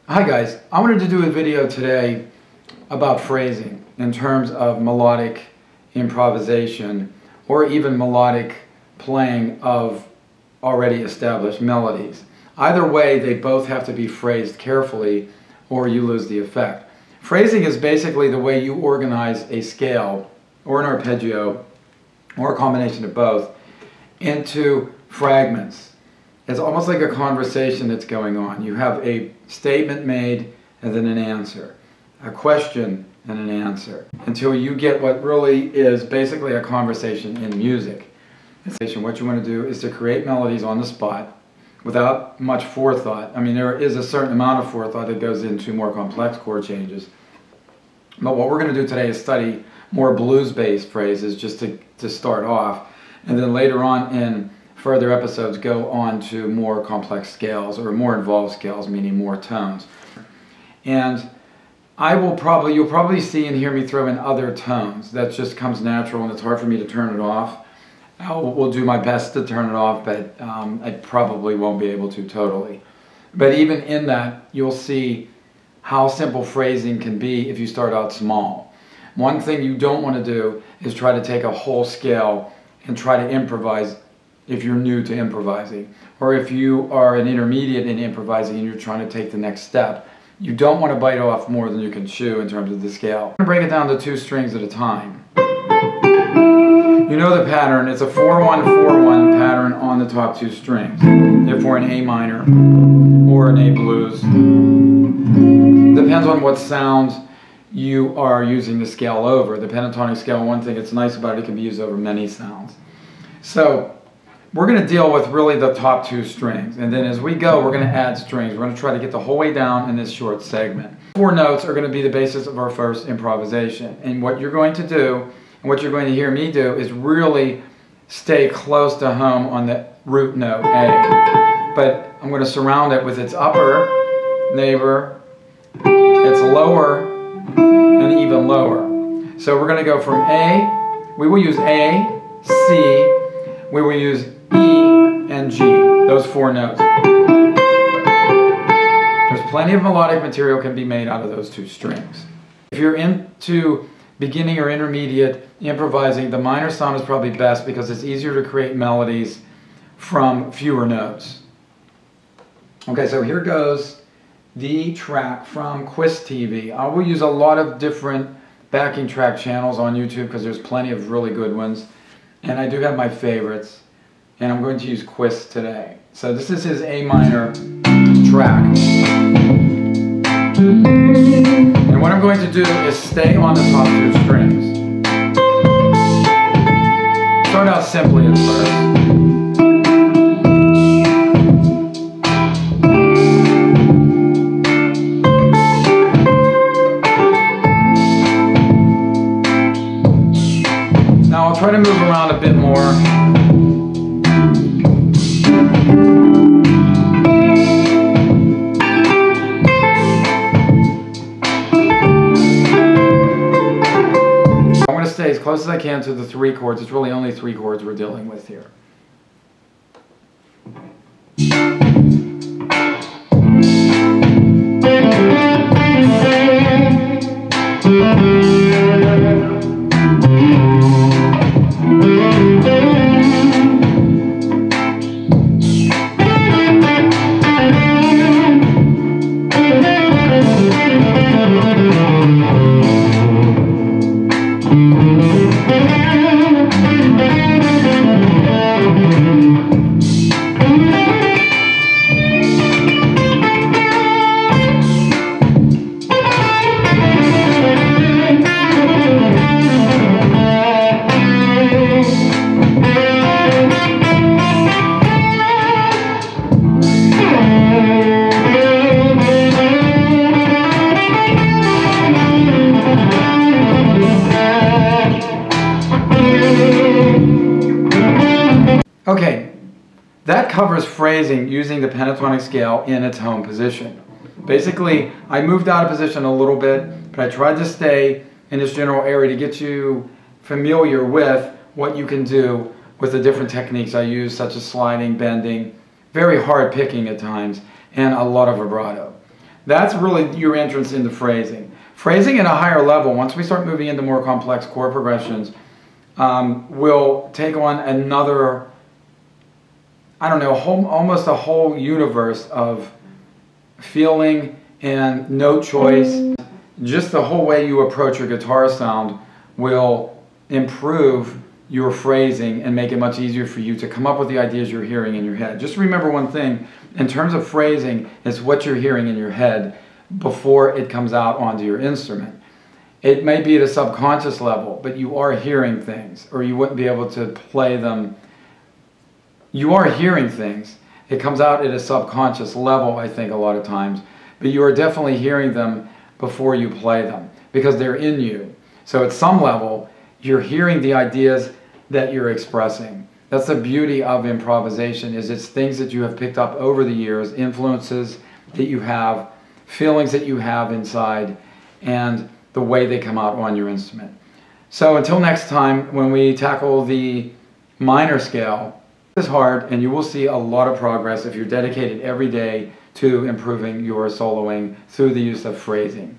Hi guys, I wanted to do a video today about phrasing in terms of melodic improvisation or even melodic playing of already established melodies. Either way, they both have to be phrased carefully or you lose the effect. Phrasing is basically the way you organize a scale or an arpeggio or a combination of both into fragments. It's almost like a conversation that's going on. You have a statement made and then an answer, a question and an answer, until you get what really is basically a conversation in music. What you want to do is to create melodies on the spot without much forethought. I mean, there is a certain amount of forethought that goes into more complex chord changes. But what we're going to do today is study more blues-based phrases just to start off, and then later on in further episodes go on to more complex scales or more involved scales, meaning more tones. And you'll probably see and hear me throw in other tones. That just comes natural and it's hard for me to turn it off. I will do my best to turn it off, but I probably won't be able to totally. But even in that, you'll see how simple phrasing can be if you start out small. One thing you don't want to do is try to take a whole scale and try to improvise if you're new to improvising, or if you are an intermediate in improvising and you're trying to take the next step. You don't want to bite off more than you can chew in terms of the scale. I'm going to break it down to 2 strings at a time. You know the pattern. It's a 4-1-4-1 pattern on the top 2 strings. If we're in A minor or in A blues. Depends on what sounds you are using the scale over. The pentatonic scale, one thing that's nice about it can be used over many sounds. So we're going to deal with really the top 2 strings, and then as we go we're going to add strings. We're going to try to get the whole way down in this short segment. 4 notes are going to be the basis of our first improvisation, and what you're going to do and what you're going to hear me do is really stay close to home on the root note A, but I'm going to surround it with its upper neighbor, its lower, and even lower. So we're going to go from A, we will use A, C, we will use E and G, those 4 notes. There's plenty of melodic material can be made out of those 2 strings. If you're into beginning or intermediate improvising, the minor sound is probably best because it's easier to create melodies from fewer notes. Okay, so here goes the track from Quiz TV. I will use a lot of different backing track channels on YouTube because there's plenty of really good ones. And I do have my favorites, and I'm going to use Quiz today. So this is his A minor track. And what I'm going to do is stay on the top 2 strings. Start out simply at first. Now I'll try to move around a bit more. I'm going to stay as close as I can to the 3 chords. It's really only 3 chords we're dealing with here. that covers phrasing using the pentatonic scale in its home position. Basically, I moved out of position a little bit, but I tried to stay in this general area to get you familiar with what you can do with the different techniques I use, such as sliding, bending, very hard picking at times, and a lot of vibrato. That's really your entrance into phrasing. Phrasing at a higher level, once we start moving into more complex chord progressions, will take on another, I don't know, almost a whole universe of feeling and note choice. Just the whole way you approach your guitar sound will improve your phrasing and make it much easier for you to come up with the ideas you're hearing in your head. Just remember one thing, in terms of phrasing, it's what you're hearing in your head before it comes out onto your instrument. It may be at a subconscious level, but you are hearing things, or you wouldn't be able to play them. You are hearing things. It comes out at a subconscious level, I think, a lot of times, but you are definitely hearing them before you play them, because they're in you. So at some level, you're hearing the ideas that you're expressing. That's the beauty of improvisation, is it's things that you have picked up over the years, influences that you have, feelings that you have inside, and the way they come out on your instrument. So until next time, when we tackle the minor scale, it's hard, and you will see a lot of progress if you're dedicated every day to improving your soloing through the use of phrasing.